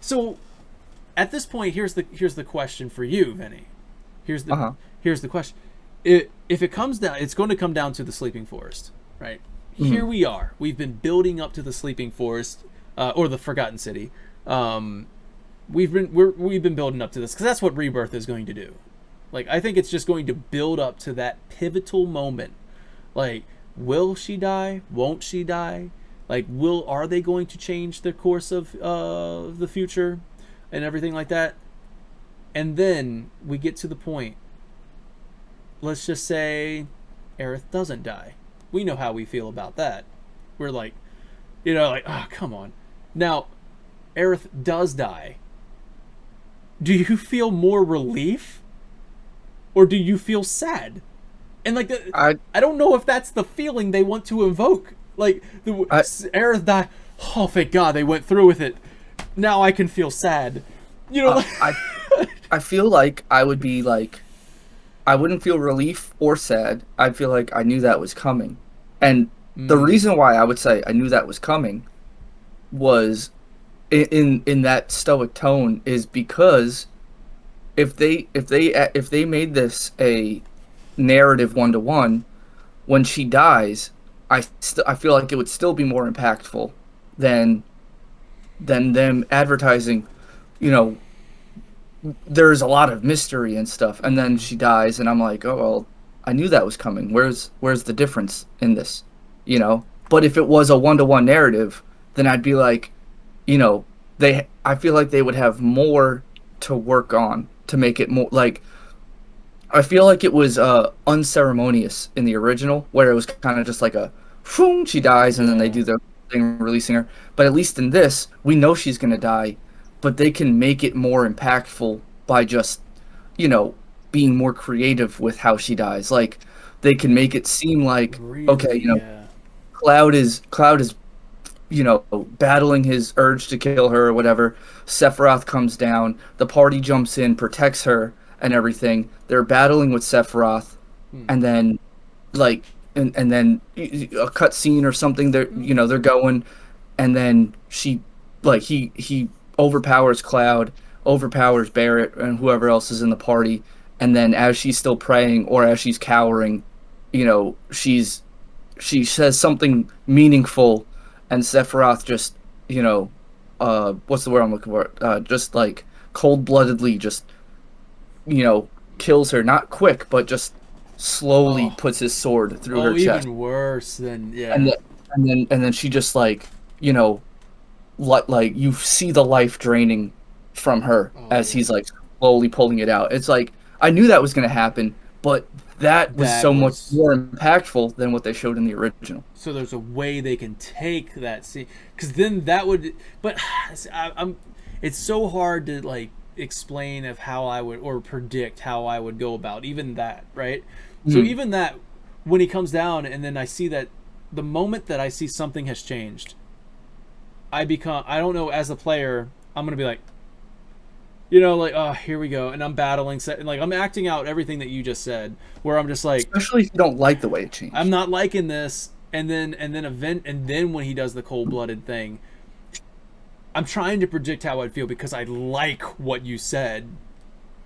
So at this point, here's the question for you, Vinny. Here's the question. If it comes down, it's going to come down to the sleeping forest, right? Mm-hmm. Here we are. We've been building up to the sleeping forest, or the Forgotten City. We've been building up to this because that's what Rebirth is going to do. Like, I think it's just going to build up to that pivotal moment. Like, will she die? Won't she die? Like, are they going to change the course of the future and everything like that? And then we get to the point. Let's just say Aerith doesn't die. We know how we feel about that. We're like, oh, come on. Now, Aerith does die. Do you feel more relief? Or do you feel sad? And like, I don't know if that's the feeling they want to evoke. Like, Aerith died. Oh, thank God they went through with it. Now I can feel sad. I feel like I would be like, I wouldn't feel relief or sad. I'd feel like I knew that was coming. And the reason why I would say I knew that was coming was in that stoic tone is because if they made this a narrative 1-to-1, when she dies, I feel like it would still be more impactful than them advertising, there's a lot of mystery and stuff, and then she dies, and I'm like, oh well, I knew that was coming. Where's the difference in this, But if it was a 1-to-1 narrative, then I'd be like, I feel like they would have more to work on to make it more like. I feel like it was unceremonious in the original, where it was kind of just like a, boom, she dies, and then they do the thing releasing her. But at least in this, we know she's gonna die, but they can make it more impactful by just, being more creative with how she dies. Like, they can make it seem like, really, okay, Cloud is battling his urge to kill her or whatever. Sephiroth comes down, the party jumps in, protects her and everything. They're battling with Sephiroth, and then and then a cutscene or something. They're going, and then he overpowers Cloud, overpowers Barrett and whoever else is in the party, and then as she's still praying or as she's cowering, she says something meaningful, and Sephiroth just what's the word I'm looking for? Just like cold-bloodedly just kills her, not quick, but just slowly puts his sword through her chest. Even worse than And then she just like you see the life draining from her as he's like slowly pulling it out. It's like, I knew that was going to happen, but that was much more impactful than what they showed in the original. So there's a way they can take that scene, because then that would, but it's so hard to like explain of how I would, or predict how I would go about even that, right? So even that, when he comes down and then I see that, the moment that I see something has changed, I don't know, as a player, I'm gonna be like, oh, here we go, and I'm battling, and like I'm acting out everything that you just said, where I'm just like, especially if you don't like the way it changed. I'm not liking this, and then when he does the cold-blooded thing, I'm trying to predict how I'd feel because I like what you said.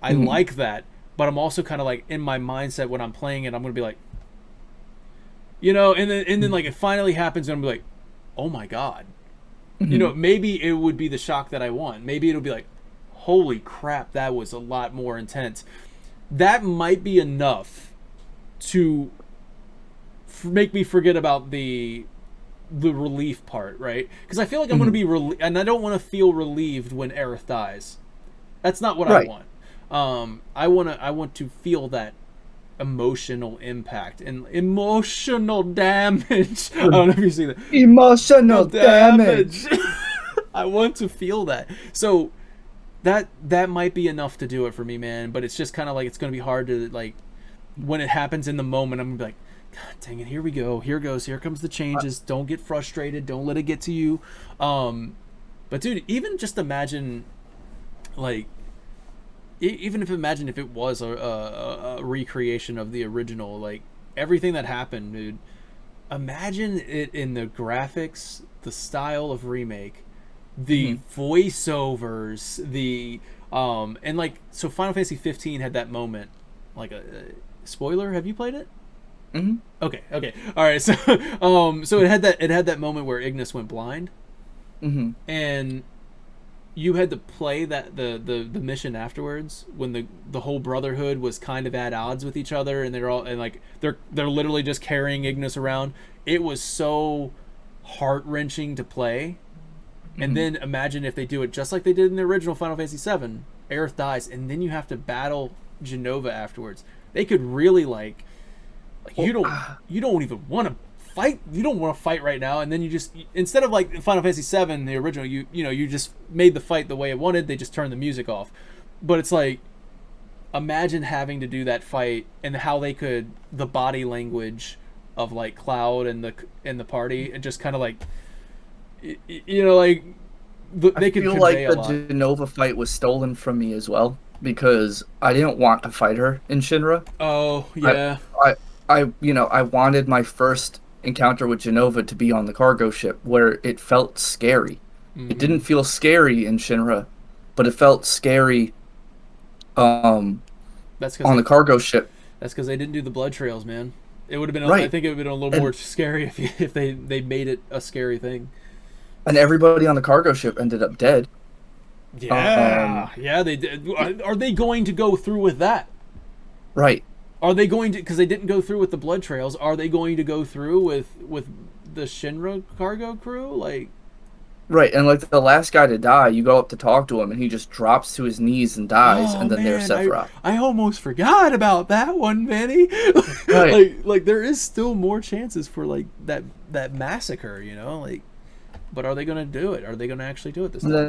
I like that, but I'm also kind of like, in my mindset when I'm playing it, I'm gonna be like, and then like it finally happens, and I'm like, oh my God, maybe it would be the shock that I want. Maybe it'll be like, holy crap, that was a lot more intense. That might be enough to make me forget about the relief part, right? Because I feel like I'm going to be and I don't want to feel relieved when Aerith dies. That's not what I want. I want to feel that emotional impact and emotional damage. I don't know if you see that. Emotional damage. I want to feel that. So that might be enough to do it for me, man. But it's just kind of like, it's going to be hard to, like, when it happens in the moment, I'm going to be like, God dang it, here we go. Here comes the changes. Don't get frustrated. Don't let it get to you. But dude, even just imagine, like, imagine if it was a recreation of the original, like, everything that happened, dude. Imagine it in the graphics, the style of remake, the Mhm. voiceovers, and like, so Final Fantasy 15 had that moment, like a spoiler. Have you played it? Mhm. Okay, all right. So, so it had that moment where Ignis went blind, Mhm. and you had to play that the mission afterwards when the whole Brotherhood was kind of at odds with each other, and they're literally just carrying Ignis around. It was so heart wrenching to play. And Mhm. then imagine if they do it just like they did in the original Final Fantasy VII. Aerith dies, and then you have to battle Genova afterwards. They could really Well, you don't even want to fight. You don't want to fight right now, and then you just, instead of like Final Fantasy VII, the original, you just made the fight the way it wanted. They just turned the music off. But it's like, imagine having to do that fight and how the body language of like Cloud and the party, and just kind of like, like I they could feel convey like a the lot. Genova fight was stolen from me as well because I didn't want to fight her in Shinra. Oh I, yeah. I wanted my first encounter with Genova to be on the cargo ship where it felt scary. It Mm-hmm. didn't feel scary in Shinra, but it felt scary um That's because on the cargo ship. they didn't do the blood trails, man. It would have been. I Right. think it would have been a little more And scary if they made it a scary thing. and everybody on the cargo ship ended up dead. Yeah, Um yeah, they did. Are they going to go through with that? right. Are they going to? Because they didn't go through with the blood trails. Are they going to go through with the Shinra cargo crew? Like, Right. And like the last guy to die, you go up to talk to him and he just drops to his knees and dies oh and then there's man, Sephiroth. I almost forgot about that one, Benny. Right. like there is still more chances for like that massacre, Like, but are they going to do it? Are they going to actually do it this And time? then